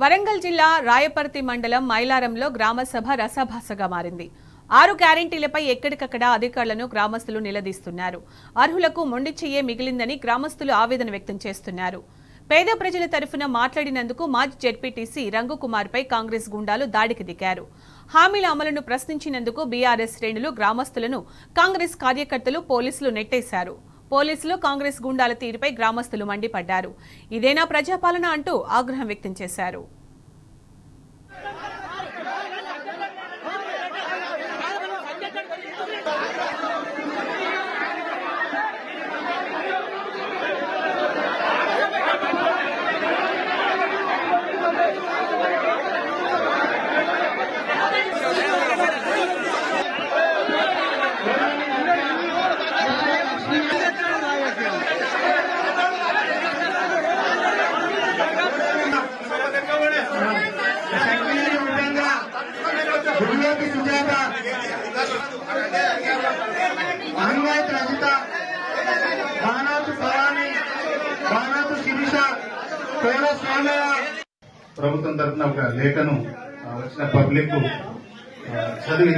వరంగల్ జిల్లా రాయపర్తి మండలం మైలారంలో గ్రామసభ రసభాసగా మారింది. 6 గ్యారెంటీలపై ఎక్కడికక్కడ అధికారులను గ్రామస్తులు నిలదీస్తున్నారు. అర్హులకు మొండి చెయ్యే మిగిలిందని గ్రామస్తులు ఆవేదన వ్యక్తం చేస్తున్నారు. పేద ప్రజల తరఫున మాట్లాడినందుకు మాజీ జెడ్పీటీసీ రంగుకుమార్పై కాంగ్రెస్ గుండాలు దాడికి దిగారు. హామీల అమలును ప్రశ్నించినందుకు బీఆర్ఎస్ శ్రేణులు గ్రామస్తులను కాంగ్రెస్ కార్యకర్తలు పోలీసులు నెట్టేశారు. పోలీసులు కాంగ్రెస్ గుండాల తీరుపై గ్రామస్తులు మండిపడ్డారు. ఇదేనా ప్రజాపాలన అంటూ ఆగ్రహం వ్యక్తం చేశారు. ప్రభుత్వం తరఫున ఒక లేఖను వచ్చిన పబ్లిక్ చదివి